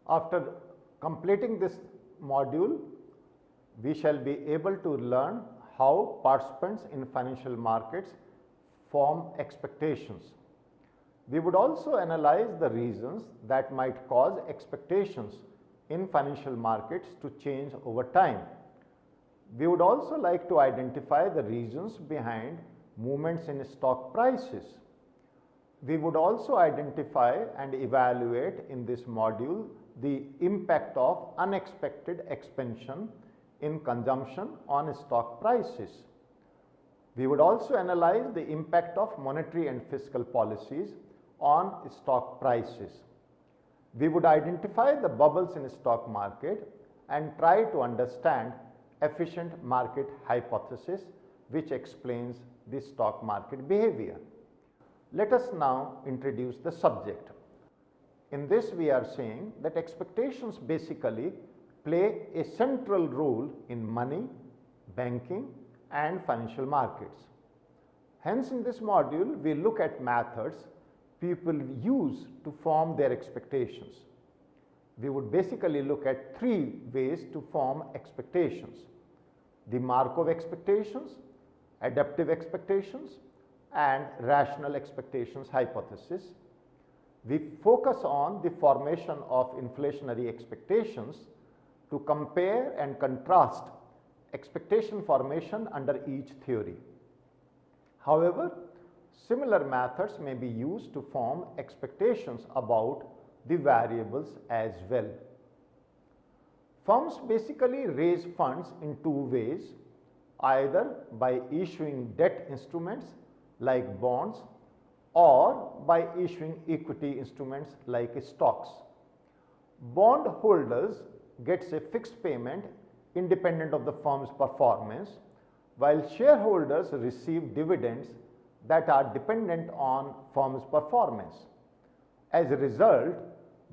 After completing this module, we shall be able to learn how participants in financial markets form expectations. We would also analyze the reasons that might cause expectations in financial markets to change over time. We would also like to identify the reasons behind movements in stock prices. We would also identify and evaluate in this module the impact of unexpected expansion in consumption on stock prices. We would also analyze the impact of monetary and fiscal policies on stock prices. We would identify the bubbles in stock market and try to understand efficient market hypothesis which explains the stock market behavior. Let us now introduce the subject. In this we are saying that expectations basically play a central role in money, banking and financial markets. Hence, in this module we look at methods people use to form their expectations. We would basically look at three ways to form expectations: the Markov expectations, adaptive expectations and rational expectations hypothesis. We focus on the formation of inflationary expectations to compare and contrast expectation formation under each theory. However, similar methods may be used to form expectations about the variables as well. Firms basically raise funds in two ways, either by issuing debt instruments like bonds or by issuing equity instruments like stocks. Bond holders gets a fixed payment independent of the firm's performance, while shareholders receive dividends that are dependent on firm's performance. As a result,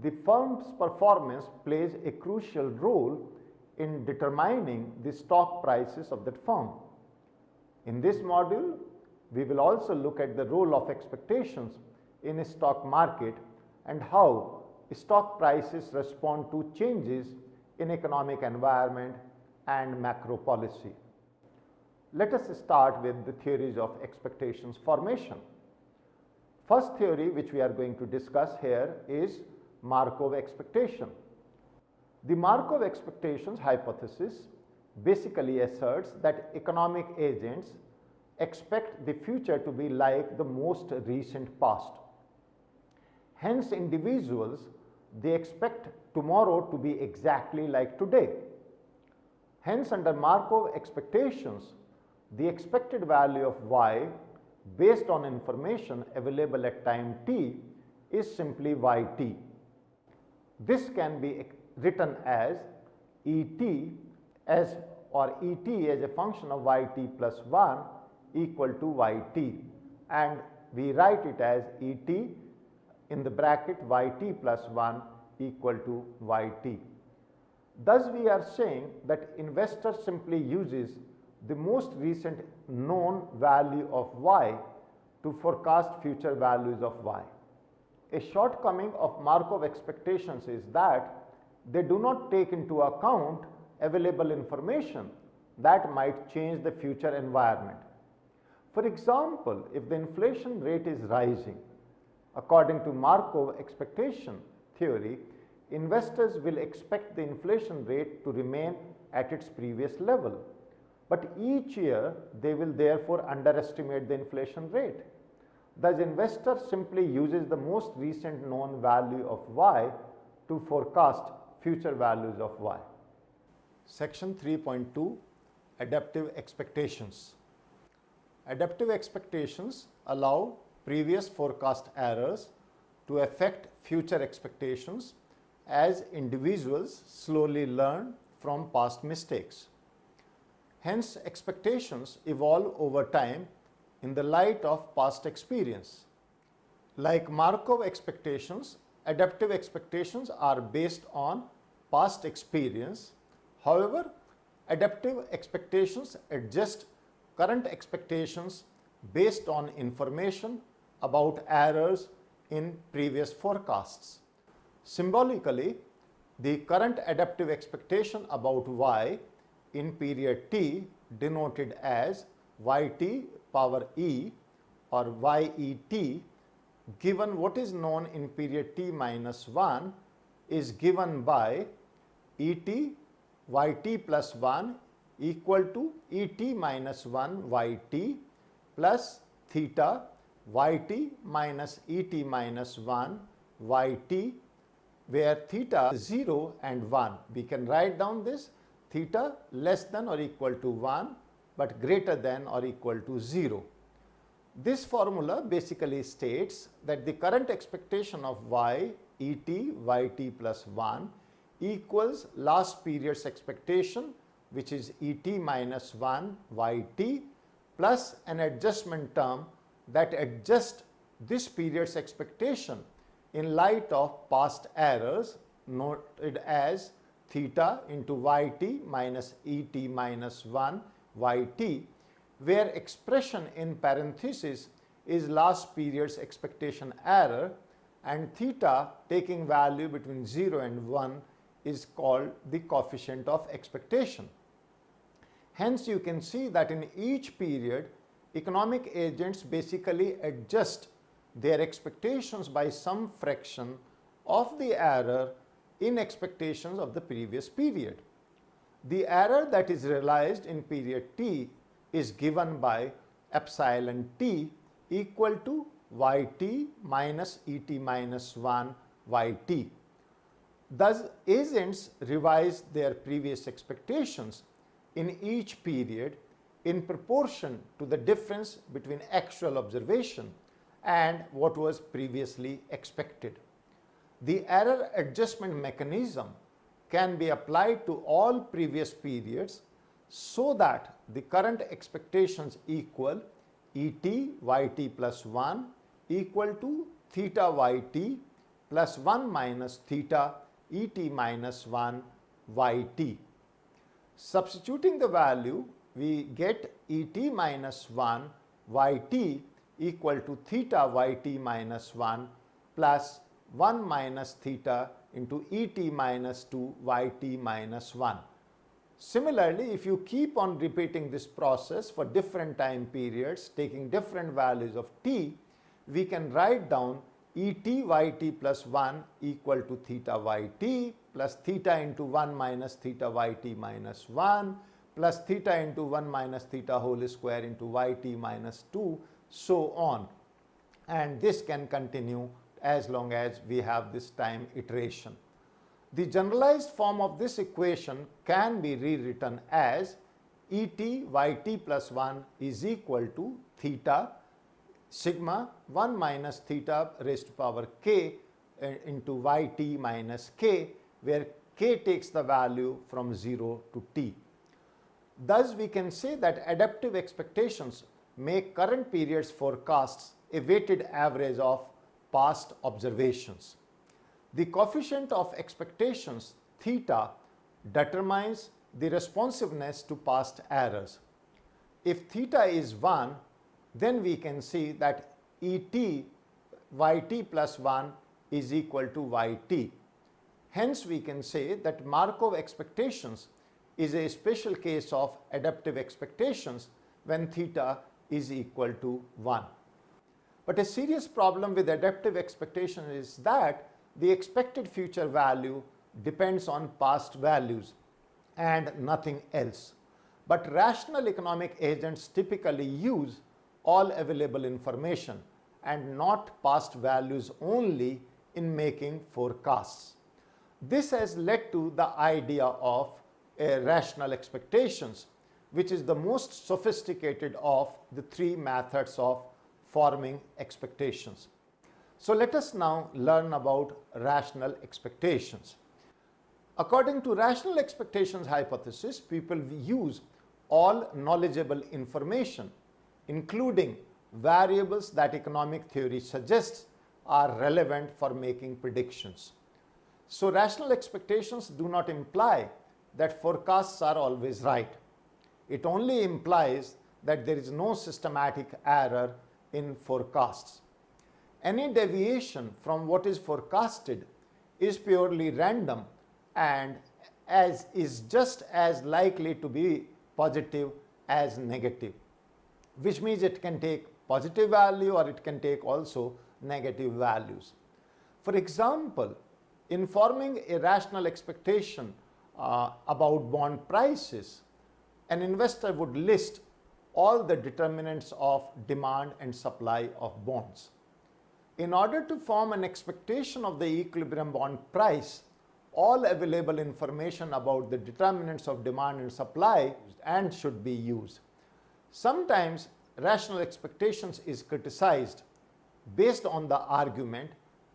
the firm's performance plays a crucial role in determining the stock prices of that firm. In this module, we will also look at the role of expectations in a stock market and how stock prices respond to changes in economic environment and macro policy. Let us start with the theories of expectations formation. First theory which we are going to discuss here is Markov expectation. The Markov expectations hypothesis basically asserts that economic agents expect the future to be like the most recent past. Hence, individuals, they expect tomorrow to be exactly like today. Hence, under Markov expectations, the expected value of y based on information available at time t is simply yt. This can be written as et as a function of yt plus 1 equal to yt, and we write it as et in the bracket yt plus 1 equal to yt. Thus, we are saying that investor simply uses the most recent known value of y to forecast future values of y. A shortcoming of Markov expectations is that they do not take into account available information that might change the future environment. For example, if the inflation rate is rising, according to Markov expectation theory, investors will expect the inflation rate to remain at its previous level. But each year they will therefore underestimate the inflation rate. Thus, investor simply uses the most recent known value of y to forecast future values of y. Section 3.2 Adaptive expectations. Adaptive expectations allow previous forecast errors to affect future expectations as individuals slowly learn from past mistakes. Hence, expectations evolve over time in the light of past experience. Like Markov expectations, adaptive expectations are based on past experience. However, adaptive expectations adjust current expectations based on information about errors in previous forecasts. Symbolically, The current adaptive expectation about y in period t, denoted as yt power e or yet, given what is known in period t minus 1, is given by et yt plus 1 equal to et minus 1 yt plus theta yt minus et minus 1 yt, where theta is 0 and 1. We can write down this theta less than or equal to 1 but greater than or equal to 0. This formula basically states that the current expectation of y et yt plus 1 equals last period's expectation, which is et minus 1 yt, plus an adjustment term that adjusts this period's expectation in light of past errors, noted as theta into yt minus et minus 1 yt, where expression in parenthesis is last period's expectation error, and theta taking value between 0 and 1 is called the coefficient of expectation. Hence, you can see that in each period, economic agents basically adjust their expectations by some fraction of the error in expectations of the previous period. The error that is realized in period t is given by epsilon t equal to yt minus et minus 1 yt. Thus, agents revise their previous expectations in each period in proportion to the difference between actual observation and what was previously expected. The error adjustment mechanism can be applied to all previous periods so that the current expectations equal et yt plus 1 equal to theta yt plus 1 minus theta et minus 1 yt. Substituting the value, we get et minus 1 yt equal to theta yt minus 1 plus 1 minus theta into et minus 2 yt minus 1. Similarly, if you keep on repeating this process for different time periods, taking different values of t, we can write down et yt plus 1 equal to theta yt plus theta into 1 minus theta yt minus 1 plus theta into 1 minus theta whole square into yt minus 2, so on. And this can continue as long as we have this time iteration. The generalized form of this equation can be rewritten as et yt plus 1 is equal to theta sigma 1 minus theta raised to power k into yt minus k, where k takes the value from 0 to t. Thus, we can say that adaptive expectations make current period's forecasts a weighted average of past observations. The coefficient of expectations theta determines the responsiveness to past errors. If theta is 1, then we can see that et yt plus 1 is equal to yt. Hence, we can say that Markov expectations is a special case of adaptive expectations when theta is equal to 1. But a serious problem with adaptive expectation is that the expected future value depends on past values and nothing else. But rational economic agents typically use all available information and not past values only in making forecasts. This has led to the idea of rational expectations, which is the most sophisticated of the three methods of forming expectations. So let us now learn about rational expectations. According to rational expectations hypothesis, people use all knowledgeable information, including variables that economic theory suggests are relevant for making predictions. So rational expectations do not imply that forecasts are always right. It only implies that there is no systematic error in forecasts. Any deviation from what is forecasted is purely random and as is just as likely to be positive as negative, which means it can take positive value or it can take also negative values. For example, in forming a rational expectation about bond prices, an investor would list all the determinants of demand and supply of bonds. In order to form an expectation of the equilibrium bond price, all available information about the determinants of demand and supply and should be used. Sometimes rational expectations is criticized based on the argument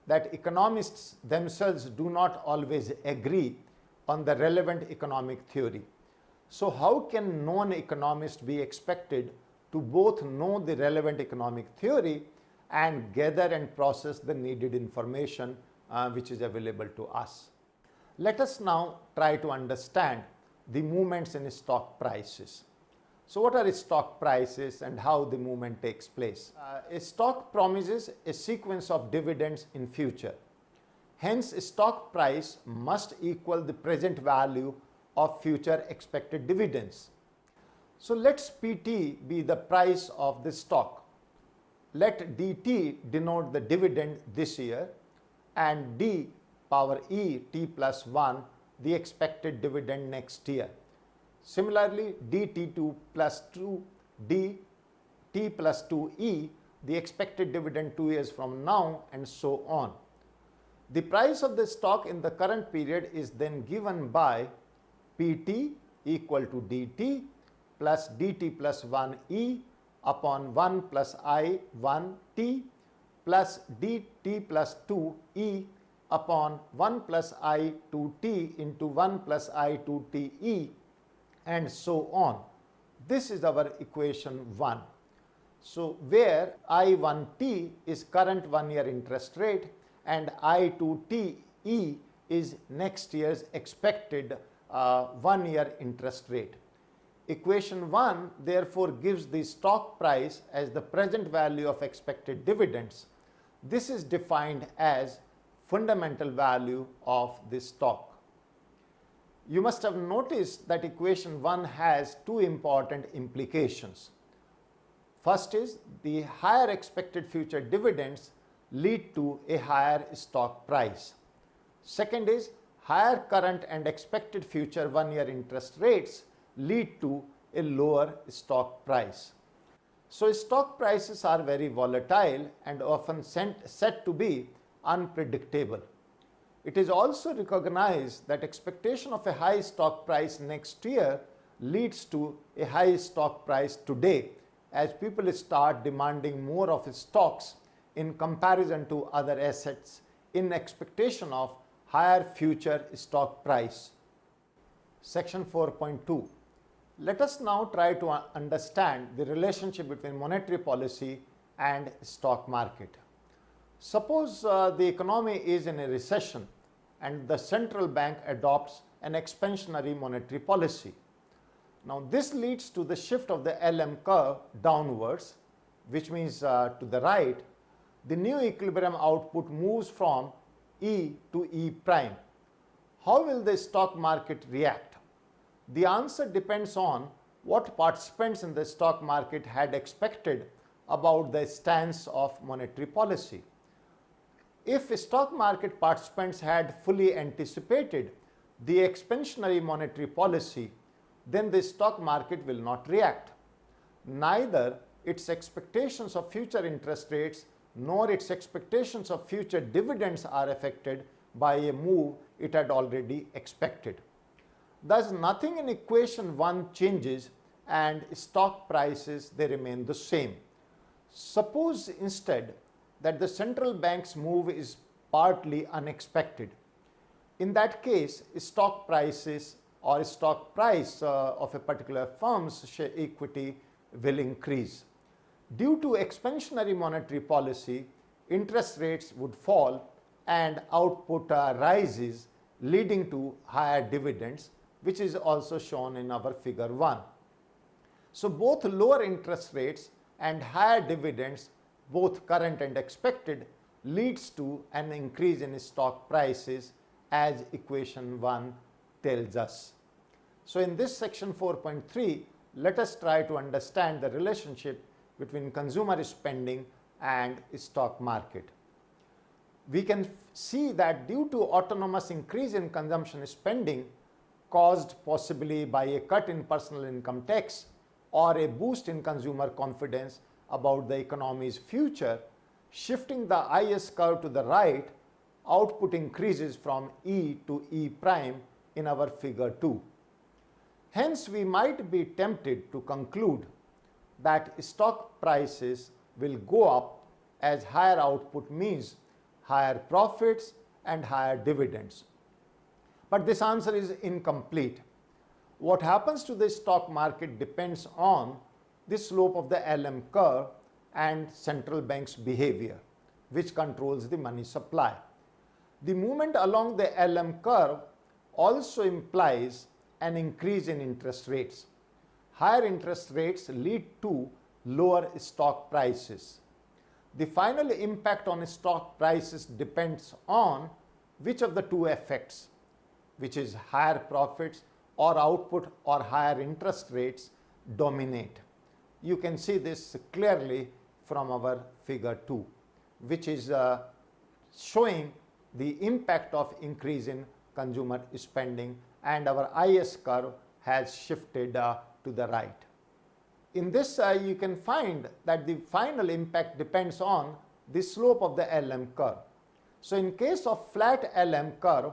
that economists themselves do not always agree on the relevant economic theory. So how can non-economists be expected to both know the relevant economic theory and gather and process the needed information which is available to us? Let us now try to understand the movements in stock prices. So what are stock prices and how the movement takes place? A stock promises a sequence of dividends in future. Hence, a stock price must equal the present value of future expected dividends. So let's PT be the price of the stock. Let dt denote the dividend this year and d power e t plus 1 the expected dividend next year. Similarly, dt2 plus 2 d t plus 2e the expected dividend 2 years from now, and so on. The price of the stock in the current period is then given by pt equal to dt plus dt plus 1e upon 1 plus I 1t plus dt plus 2e upon 1 plus I 2t into 1 plus I 2te, and so on. This is our equation 1. So where I1t is current 1 year interest rate and I2te is next year's expected 1 year interest rate. Equation 1 therefore gives the stock price as the present value of expected dividends. This is defined as fundamental value of the stock. You must have noticed that equation 1 has two important implications. First is the higher expected future dividends lead to a higher stock price. Second is higher current and expected future 1 year interest rates lead to a lower stock price. So stock prices are very volatile and often said to be unpredictable. It is also recognized that expectation of a high stock price next year leads to a high stock price today, as people start demanding more of stocks in comparison to other assets in expectation of higher future stock price. Section 4.2. Let us now try to understand the relationship between monetary policy and stock market. Suppose the economy is in a recession and the central bank adopts an expansionary monetary policy. Now this leads to the shift of the LM curve downwards, which means to the right. The new equilibrium output moves from E to E prime. How will the stock market react? The answer depends on what participants in the stock market had expected about the stance of monetary policy. If stock market participants had fully anticipated the expansionary monetary policy, then the stock market will not react. Neither its expectations of future interest rates nor its expectations of future dividends are affected by a move it had already expected. Thus, nothing in equation 1 changes and stock prices they remain the same. Suppose instead that the central bank's move is partly unexpected. In that case, stock prices or stock price of a particular firm's share equity will increase. Due to expansionary monetary policy, interest rates would fall and output rises, leading to higher dividends, which is also shown in our figure 1. So both lower interest rates and higher dividends, both current and expected, leads to an increase in stock prices as equation 1 tells us. So in this section 4.3, let us try to understand the relationship between consumer spending and stock market. We can see that due to autonomous increase in consumption spending caused possibly by a cut in personal income tax or a boost in consumer confidence about the economy's future, shifting the IS curve to the right, output increases from E to E prime in our figure 2. Hence, we might be tempted to conclude that stock prices will go up as higher output means higher profits and higher dividends. But this answer is incomplete. What happens to the stock market depends on the slope of the LM curve and central bank's behavior, which controls the money supply. The movement along the LM curve also implies an increase in interest rates. Higher interest rates lead to lower stock prices. The final impact on stock prices depends on which of the two effects, which is higher profits or output or higher interest rates, dominate. You can see this clearly from our figure 2, which is showing the impact of increase in consumer spending, and our IS curve has shifted to the right. In this, you can find that the final impact depends on the slope of the LM curve. So in case of flat LM curve,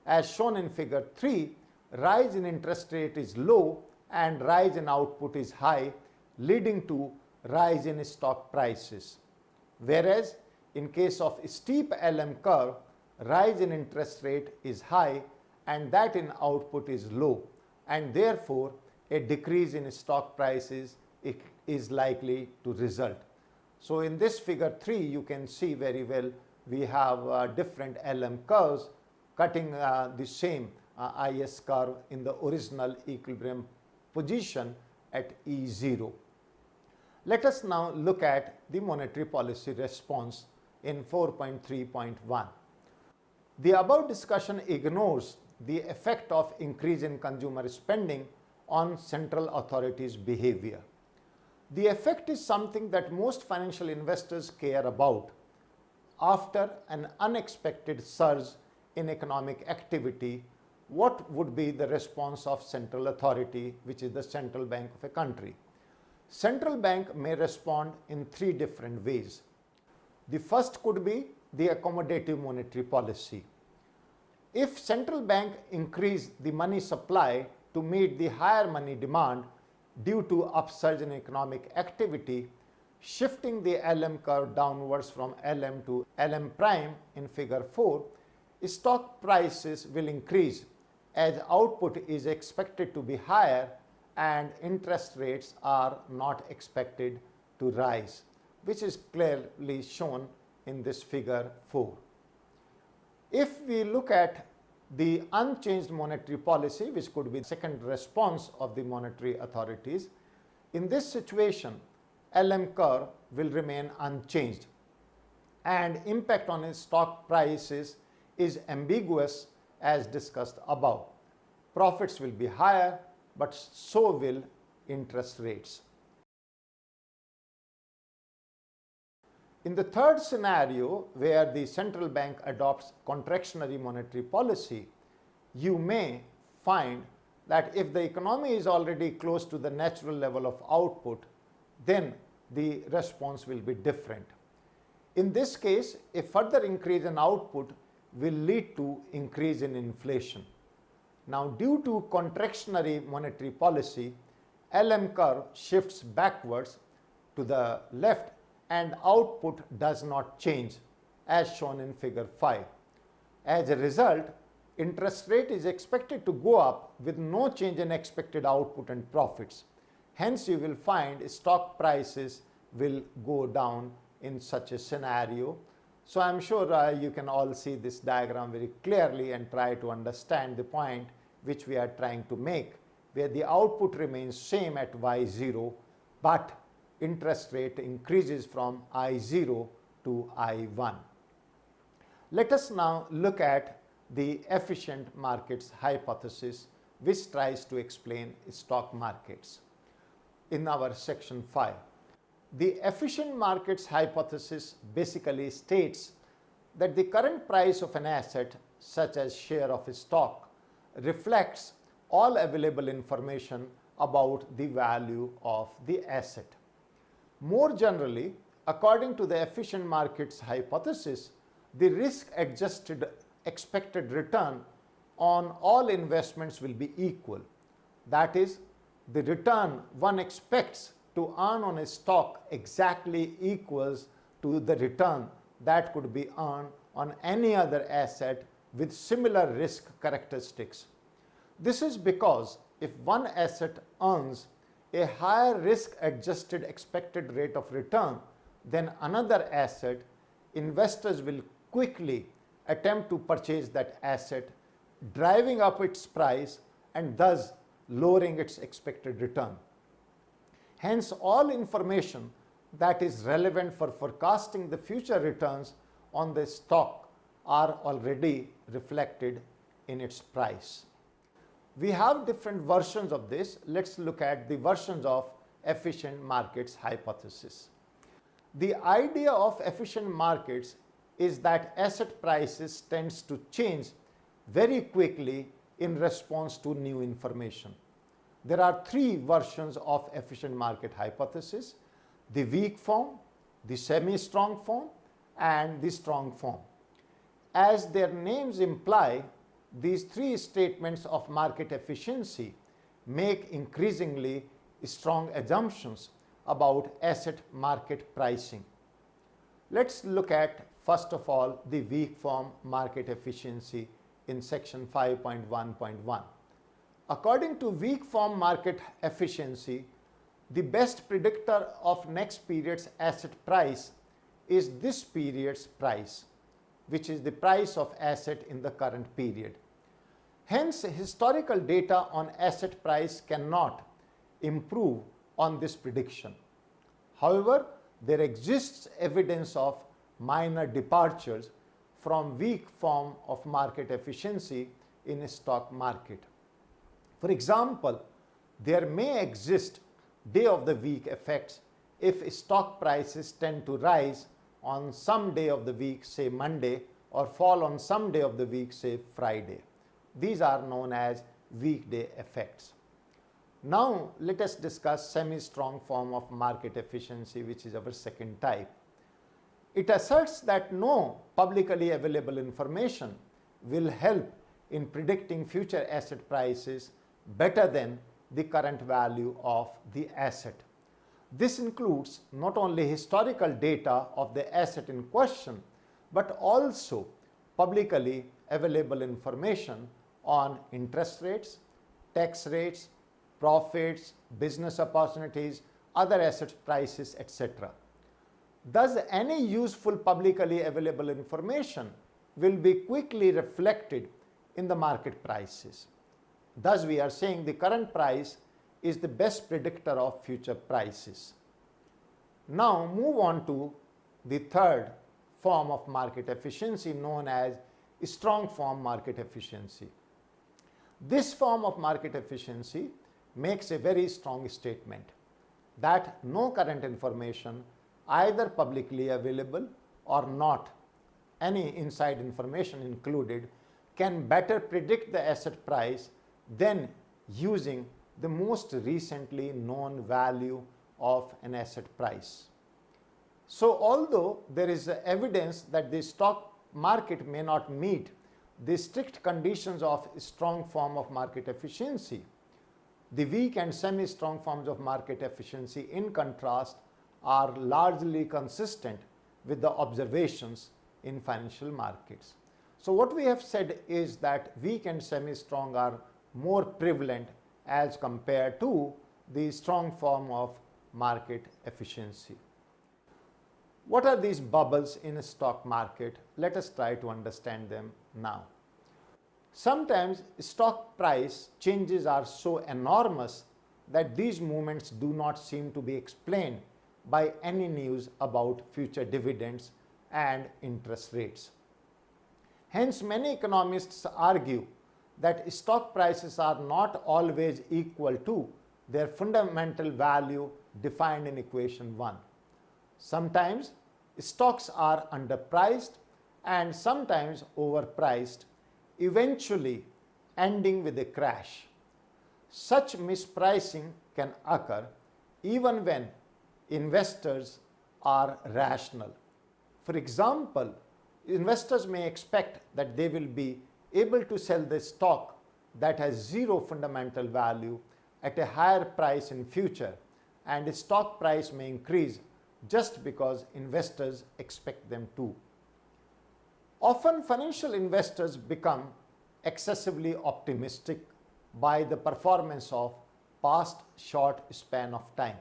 as shown in figure 3, rise in interest rate is low and rise in output is high, leading to rise in stock prices. Whereas in case of steep LM curve, rise in interest rate is high and that in output is low, and therefore a decrease in stock prices is likely to result. So in this figure 3, you can see very well we have different LM curves cutting the same IS curve in the original equilibrium position at E0. Let us now look at the monetary policy response in 4.3.1. The above discussion ignores the effect of increase in consumer spending on central authorities' behavior. The effect is something that most financial investors care about. After an unexpected surge in economic activity, what would be the response of central authority, which is the central bank of a country? Central bank may respond in 3 different ways. The first could be the accommodative monetary policy. If central bank increase the money supply to meet the higher money demand due to upsurge in economic activity, shifting the LM curve downwards from LM to LM prime in figure 4, stock prices will increase as output is expected to be higher and interest rates are not expected to rise, which is clearly shown in this figure 4. If we look at the unchanged monetary policy, which could be the second response of the monetary authorities, in this situation, LM curve will remain unchanged and impact on its stock prices is ambiguous as discussed above. Profits will be higher, but so will interest rates. In the third scenario, where the central bank adopts contractionary monetary policy, you may find that if the economy is already close to the natural level of output, then the response will be different. In this case, a further increase in output will lead to increase in inflation. Now, due to contractionary monetary policy, LM curve shifts backwards to the left and output does not change as shown in figure 5. As a result, interest rate is expected to go up with no change in expected output and profits. Hence, you will find stock prices will go down in such a scenario. So, I am sure you can all see this diagram very clearly and try to understand the point which we are trying to make, where the output remains same at Y0, but interest rate increases from I0 to I1. Let us now look at the efficient markets hypothesis, which tries to explain stock markets in our section 5. The efficient markets hypothesis basically states that the current price of an asset, such as share of a stock, reflects all available information about the value of the asset. More generally, according to the efficient markets hypothesis, the risk-adjusted expected return on all investments will be equal. That is, the return one expects to earn on a stock exactly equals to the return that could be earned on any other asset with similar risk characteristics. This is because if one asset earns a higher risk-adjusted expected rate of return than another asset, investors will quickly attempt to purchase that asset, driving up its price and thus lowering its expected return. Hence, all information that is relevant for forecasting the future returns on the stock are already reflected in its price. We have different versions of this. Let's look at the versions of efficient markets hypothesis. The idea of efficient markets is that asset prices tends to change very quickly in response to new information. There are three versions of efficient market hypothesis: the weak form, the semi-strong form, and the strong form. As their names imply, these three statements of market efficiency make increasingly strong assumptions about asset market pricing. Let's look at, first of all, the weak form market efficiency in section 5.1.1. According to weak form market efficiency, the best predictor of next period's asset price is this period's price, which is the price of asset in the current period. Hence, historical data on asset price cannot improve on this prediction. However, there exists evidence of minor departures from weak form of market efficiency in a stock market. For example, there may exist day of the week effects if stock prices tend to rise on some day of the week, say Monday, or fall on some day of the week, say Friday. These are known as weekday effects. Now, let us discuss semi-strong form of market efficiency, which is our second type. It asserts that no publicly available information will help in predicting future asset prices better than the current value of the asset. This includes not only historical data of the asset in question, but also publicly available information on interest rates, tax rates, profits, business opportunities, other asset prices, etc. Thus, any useful publicly available information will be quickly reflected in the market prices. Thus, we are saying the current price is the best predictor of future prices. Now, move on to the third form of market efficiency, known as strong form market efficiency. This form of market efficiency makes a very strong statement that no current information, either publicly available or not, any inside information included, can better predict the asset price than using the most recently known value of an asset price. So, although there is evidence that the stock market may not meet the strict conditions of strong form of market efficiency, the weak and semi-strong forms of market efficiency, in contrast, are largely consistent with the observations in financial markets. So, what we have said is that weak and semi-strong are more prevalent as compared to the strong form of market efficiency. What are these bubbles in a stock market? Let us try to understand them now. Sometimes stock price changes are so enormous that these movements do not seem to be explained by any news about future dividends and interest rates. Hence, many economists argue that stock prices are not always equal to their fundamental value defined in equation 1. Sometimes stocks are underpriced and sometimes overpriced, eventually ending with a crash. Such mispricing can occur even when investors are rational. For example, investors may expect that they will be able to sell the stock that has zero fundamental value at a higher price in future, and the stock price may increase just because investors expect them to. Often financial investors become excessively optimistic by the performance of past short span of time.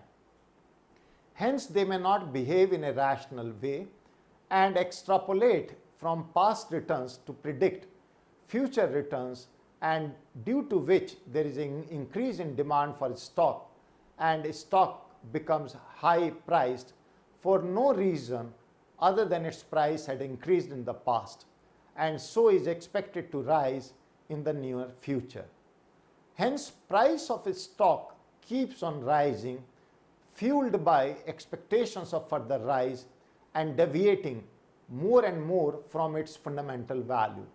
Hence, they may not behave in a rational way and extrapolate from past returns to predict future returns, and due to which there is an increase in demand for stock and stock becomes high priced for no reason other than its price had increased in the past and so is expected to rise in the near future. Hence, price of a stock keeps on rising, fueled by expectations of further rise and deviating more and more from its fundamental value.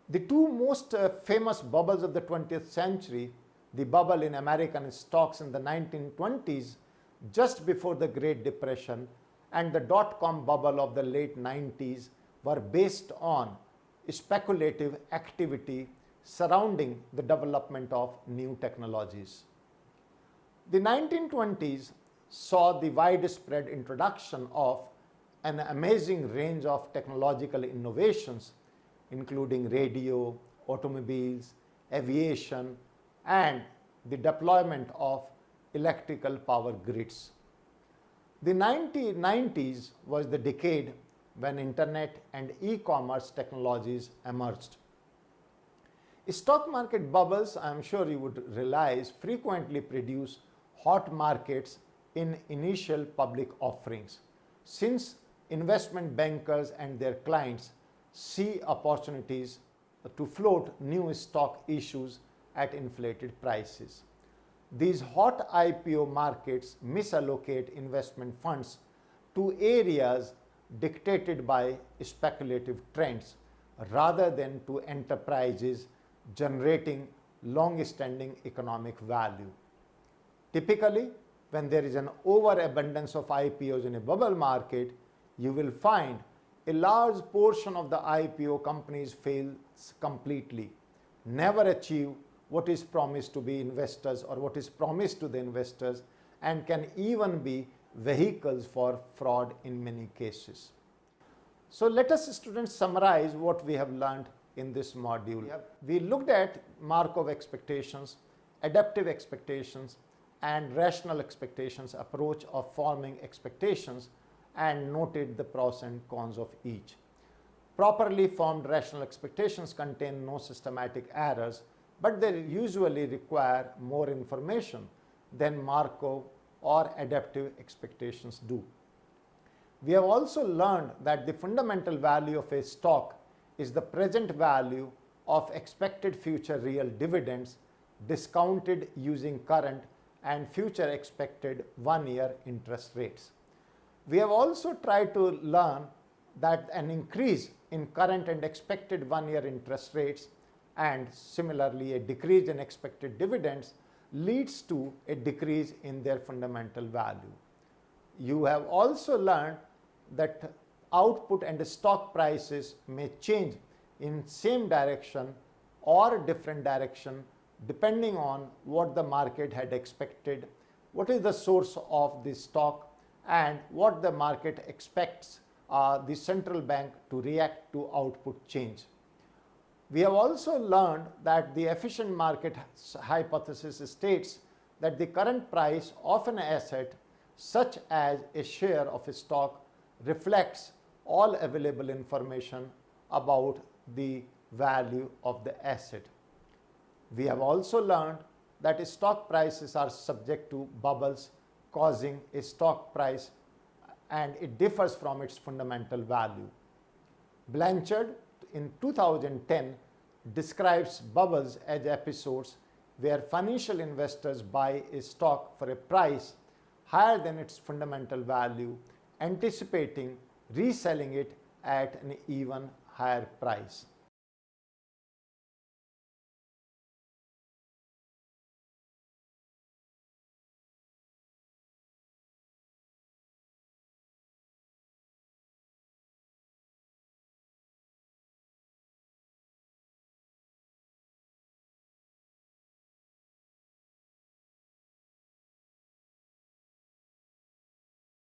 The two most famous bubbles of the 20th century, the bubble in American stocks in the 1920s just before the Great Depression and the dot-com bubble of the late 90s, were based on speculative activity surrounding the development of new technologies. The 1920s saw the widespread introduction of an amazing range of technological innovations, including radio, automobiles, aviation, and the deployment of electrical power grids. The 1990s was the decade when internet and e-commerce technologies emerged. Stock market bubbles, I am sure you would realize, frequently produce hot markets in initial public offerings, since investment bankers and their clients see opportunities to float new stock issues at inflated prices. These hot IPO markets misallocate investment funds to areas dictated by speculative trends rather than to enterprises generating long-standing economic value. Typically, when there is an overabundance of IPOs in a bubble market, you will find a large portion of the IPO companies fails completely, never achieve what is promised to be investors or what is promised to the investors, and can even be vehicles for fraud in many cases. So let us, students, summarize what we have learned in this module. We looked at Markov expectations, adaptive expectations, and rational expectations approach of forming expectations, and noted the pros and cons of each. Properly formed rational expectations contain no systematic errors, but they usually require more information than Markov or adaptive expectations do. We have also learned that the fundamental value of a stock is the present value of expected future real dividends discounted using current and future expected 1-year interest rates. We have also tried to learn that an increase in current and expected 1-year interest rates and similarly a decrease in expected dividends leads to a decrease in their fundamental value. You have also learned that output and stock prices may change in same direction or different direction depending on what the market had expected, what is the source of the stock, and what the market expects the central bank to react to output change. We have also learned that the efficient market hypothesis states that the current price of an asset, such as a share of a stock, reflects all available information about the value of the asset. We have also learned that stock prices are subject to bubbles causing a stock price and it differs from its fundamental value. Blanchard in 2010 describes bubbles as episodes where financial investors buy a stock for a price higher than its fundamental value, anticipating reselling it at an even higher price.